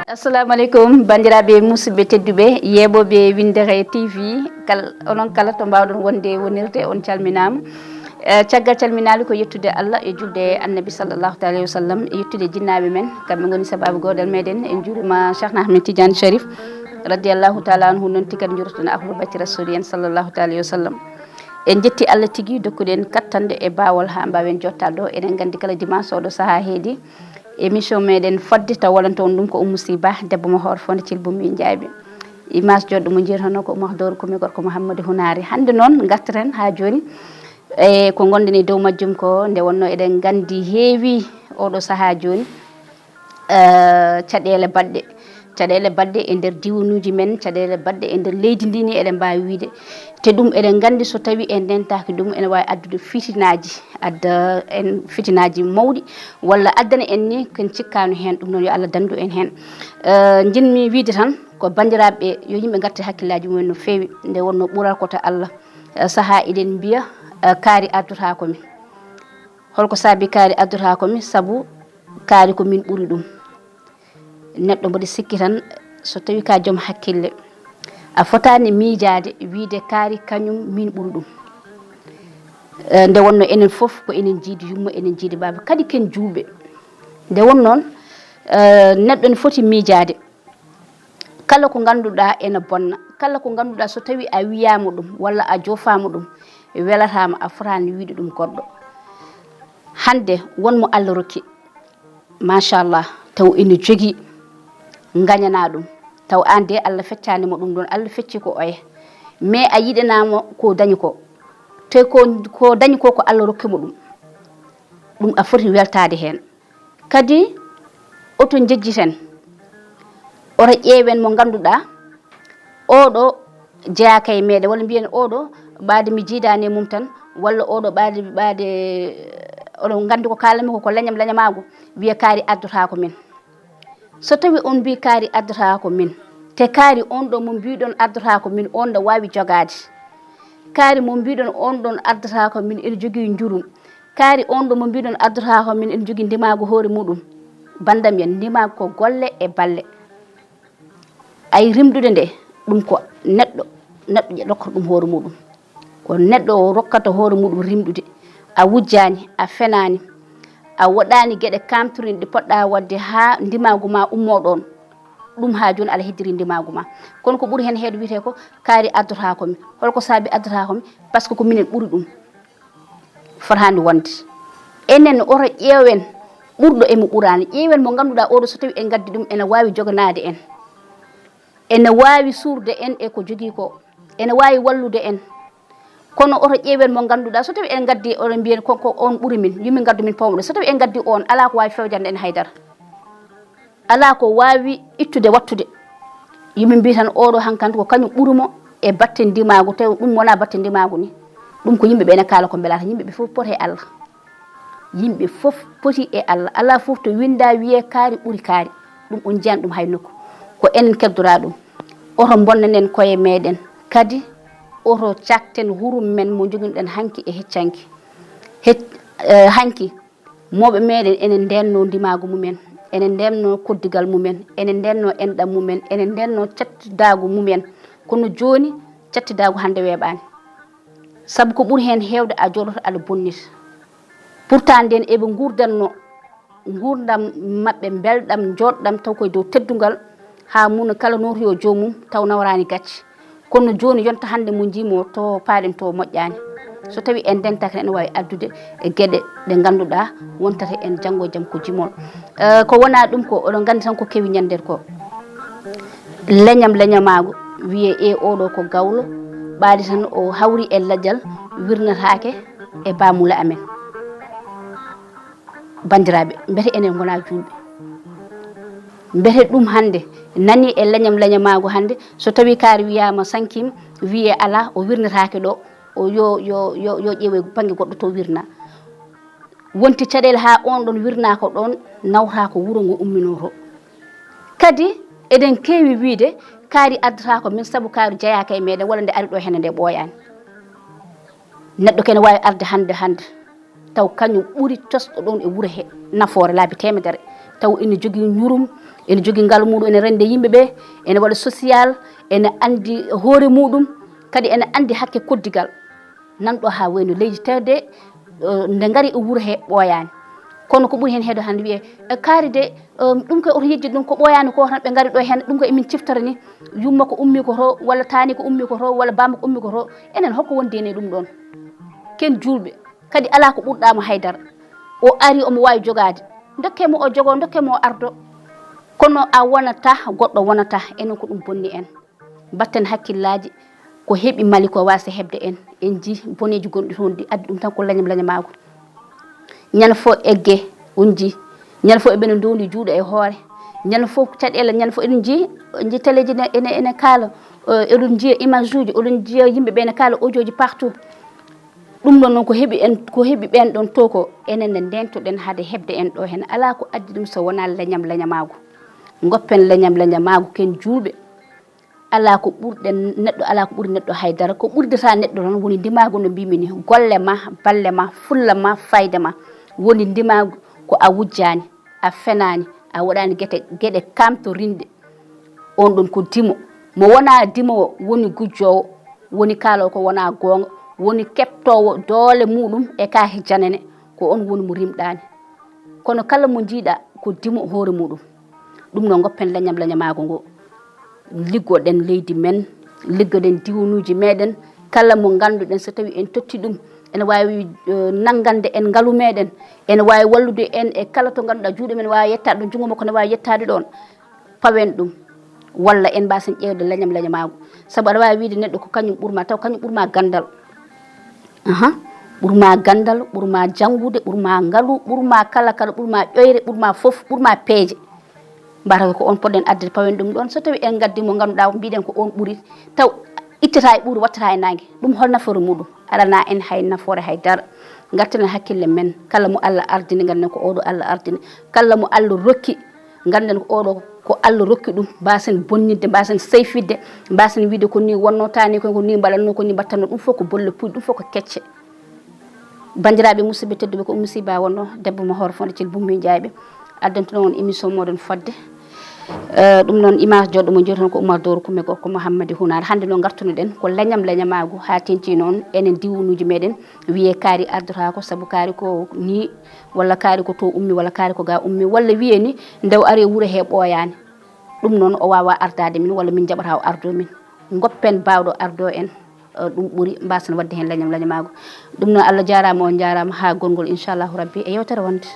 Assalamu alaikum bandiraɓe musidɓe tedduɓe yeɓoɓe Windere TV onon kala to mbawɗon wonde wonirde on calminama caggal calminali ko yettude Allah e julde annabi sallllahu alayhi wa sallam e yettude jinnaɓe men kamɓe goni sababu gowɗal meɗen en juurima Cheikhna Ahmed Tidiane Sharif radiallahu taala anhu noon tigui kadi jurtoɗen ahlu bayti rasuli en sallllahu alayhi wa sallam en jetti Allah tigui dokkuɗen kattande e bawol ha mbawen jottade ɗo eɗen gandi kala dimanche oɗo saaha heedi émission meɗen fodde taw wonanta on ɗum ko Oumou Sy Ba debbo mo hoore fonde Thil Boumi Ndiaye image joɗɗo mo jiiratano ko Oumar Doro komi gorko Mouhamadou Hounari hande noon gartiren ha joni e ko gonɗen e dow majjum ko nde wonno eɗen gandi heewi oɗo saaha joni caɗele baɗɗe e nder diwanuji men caɗele baɗɗe e nder leydi ndi ni eɗen mbawi wiide te ɗum eɗen gandi so tawi en ndentaki ɗum ene wawi addude fitinaji adda en fitinaji mawɗi walla addana en ni ken cikkano hen ɗum noon yo Allah dandu en hen jinmi wiide tan ko bandiraɓe yo yimɓe gartir hakkillaji mumen no fewi nde wonno ɓuural kota Allah saaha eɗen mbiya kaari addata komin holko saabi kaari addata komin saabu kaari ko min ɓuuri ɗum neɗɗo mboɗo sikki tan so tawi ka joom hakkille a fotani miijade wiide kaari kañum min ɓuuri ɗum nde wonno enen foof ko enen jiidi yumma enen jiidi baba kadi ken julɓe nde won noon neɗɗo ne foti miijade kala ko ganduɗa ene bonna kala ko ganduɗa so tawi a wiyama ɗum walla a joofama ɗum welatama a fotani wiide ɗum goɗɗo hande wonmo Allah rokki machallah taw ene jogui gañana ɗum taw an de Allah feccanimo ɗum ɗon Allah fecci ko oya mais a yiɗanamo ko dañi ko te ko dañi ko Allah rokkimo ɗum a foti weltade hen kadi oto jejjiten ora ƴeewen mo ganduɗa oɗo jeyaka e meɗen walla mbiyen oɗo ɓaade mi jiidani e mum tan walla oɗo ɓaade oɗon gandi ko kalami ko leñamago wiya kaari addata ko min so tawi on mbi kaari addata ko min te kaari on ɗo mo mbiɗon addata ko min on ɗo wawi jogade kaari mo mbiɗon on ɗon addata ko min ene jogui jurum kaari on ɗo mo mbiɗon addata ko min ene jogui ndimago hoore muɗum bandam yen ndimago ko golle e balle ay rimdude nde ɗum ko neɗɗo rokkata ɗum hoore muɗum ko neɗɗo o rokkata hoore muɗum rimɗude a wujjani a fenani a waɗani gueɗe kamtorine ɗe poɗɗa wadde ha ndimagu ma ummo ɗon ɗum ha joni ala heddiri ndimagu ma kono ko ɓuuri hen heedo wiyete ko kaari addata komi holko saabi addata komi par ce que ko minen ɓuuri ɗum fotani wonde enen oto ƴeewen ɓurɗo emo ɓurani ƴeewen mo ganduɗa oɗo so tawi en gaddi ɗum ene wawi joganade en ene wawi suurde en e ko jogui ko ene wawi wallude en kono oto ƴeewen mo ganduɗa so tawi en gaddi oɗon mbiyen ko on ɓuuri min yimmin gaddu min pawmo ɗo so tawi en gaddi on ala ko wawi fewjande en haydara ala ko wawi ittude wattude yimmin mbi tan oɗo hankkandi ko kañum ɓuurimo e batte ndimagu taw ɗum wona batte ndimagu ni ɗum ko yimɓeɓe ene kaala ko belata yimɓeɓe foof poti e Allah yimɓe foof poti e Allah ala foof to winda wiye kaari ɓuuri kaari ɗum on jiyani ɗum hay nokku ko enen keddora ɗum oto bonnanen koye meɗen kadi oto cakten hurum men mo joguinoɗen hanki e heccanki hanki mawɓe meɗen enen ndenno ndimagu mumen enen ndenno koddigal mumen enen ndenno enɗam mumen enen ndenno cattidagu mumen kono joni cattidagu hande weeɓani saabu ko ɓuuri hen hewde a jooɗoto aɗa bonnita pourtant nden eɓe gurdanno gurdam mabɓe belɗam joɗɗam taw koye dow teddugal ha muna kala notoyo jomum taw nawrani gacce kono joni yonta hande mo jimo to paaɗen to moƴƴani so tawi en dentaka ene wawi addude e gueɗe ɗe ganduɗa wontata en janggo e jaam ko jimol ko wona ɗum ko oɗon gandi tan ko kewi ñandede ko leñamago wiye e oɗo ko gawlo ɓaade tan o hawri e lajjal wirnatake e bamule amen bandiraɓe beete enen gona julɓe beete ɗum hande nani e leñamago hande so tawi kaari wiyama sankima wiye ala o wirnatake ɗo o yo ƴeewe banggue goɗɗo to wirna wonti caɗele ha on ɗon wirna ko ɗon nawta ko wuuro ngo umminoto kadi eɗen kewi wiide kaari addata ko min saabu kaari jeyaka e meɗen walla nde ari ɗo hene nde ɓooyani neɗɗo kene wawi arde hande taw kañum ɓuri tosɗo ɗon e wuro he nafoore laabi temedere taw ene jogii ñurum ene jogii ngal muɗum ene rende yimɓe ɓe ene waɗa social ene andi hoore muɗum kadi ene andi hakke koddigal nanɗo ha wayno leydi tawde nde ngari e wuro he ɓooyani kono ko ɓuri hen heedo hande wiye kaari de ɗum koye oto yejji ɗum ko ɓooyani ko tan ɓe ngari ɗo hen ɗum ko emin ciftara ni yumma ko ummi ko to walla taani ko ummi ko to walla bamba ko ummi ko to enen hokko wondi ene ɗum ɗon ken julɓe kadi ala ko ɓurɗamo haydara o ari omo wawi jogade dokkemo o jogo dokkemo o ardo kono a wonata goɗɗo wonata enen ko ɗum bonni en batten hakkillaji ko heeɓi mali ko wasa hebde en ji boneji gonɗi toon ɗi addi ɗum tan ko lañam lañamago ñande fo egge on ji ñande fo eɓene dondi juuɗo e hoore ñande fo caɗele ñande fo eɗen ji téléji ene kaala eɗen jiya image uji oɗon jiya yimɓeɓe ne kaala audio ji partout ɗum ɗon noon ko heeɓi ɓen ɗon to ko enen ne ndentoɗen haade hebde en ɗo hen ala ko addi ɗum so wona leñam leñamago goppen leñam leñamago ken julɓe ala ko ɓurɗen neɗɗo ala ko ɓuri neɗɗo haydara ko ɓurdata neɗɗo tan woni ndimago no mbimi ni golle ma balle ma fulla ma fayda ma woni ndimago ko a wujjani a fenani a waɗani gueɗe kamtorinde on ɗon ko dimo mo wona dimowo woni gujjowo woni kaalowo ko wona gonga woni keptowo doole muɗum e ka janane ko on woni mo rimɗani kono kala mo jiiɗa ko dimo hoore muɗum ɗum no goppen leñam leñamago ngo liggoɗen leydi men liggoɗen diwanuji meɗen kala mo ganduɗen so tawi en totti ɗum ene wawi nanggande en ngaalu meɗen ene wawi wallude en e kala to ganduɗa juuɗe men wawi yettade ɗon jungo makko ne wawi yettade ɗon pawen ɗum walla en mbasen ƴewde leñam leñamago saabu aɗa wawi wiide neɗɗo ko kañum ɓurma taw kañum ɓurma gandal ɓurma gandal ɓurma janggude ɓurma ngaalu ɓurma kala ɓurma ƴoyre ɓurma foof ɓurma peeje mbata ko on poɗɗen adde pawen ɗum ɗon so tawi en gaddi mo ganduɗa mbiɗen ko on ɓuuri taw ittata e ɓuuri wattata e nangue ɗum hol nafoore muɗum alana en hay nafoore haydara gartenen hakkille men kala mo Allah ardini ganden ko oɗo Allah ardini kala mo Allah rokki ganden ko oɗo ko Allah rokki ɗum mbasen bonnidde mbasen sayfidde mbasen wiide ko ni wonno tani ko ni mbaɗanno ko ni mbattanno ɗum fof ko bolle puyɗe ɗum fof ko kecce bandiraɓe musidɓe tedduɓe ko musiba wonno debbo mo hoore fonde thil Bummi Ndiaye addantuno on émission moɗon fodde ɗum noon image joɗɗo mo joni ko Oumar Doro Coumé Gorko Mouhammady Hunar hande no gartunoɗen ko leñam leñamago ha tenti noon enen diwanuji meɗen wiye kaari ardotako saabu kaari ko ni walla kaari ko to ummi walla kaari ko ga ummi walla wiye ni ndew ari wuuro he ɓooyani ɗum noon o wawa ardade min walla min jaɓata o ardo min goppen bawɗo ardo en ɗum ɓuuri mbasen wadde hen leñam leñamago ɗum noon Allah jarama on jarama ha gongol inchallahu rabbi e yewtere wonde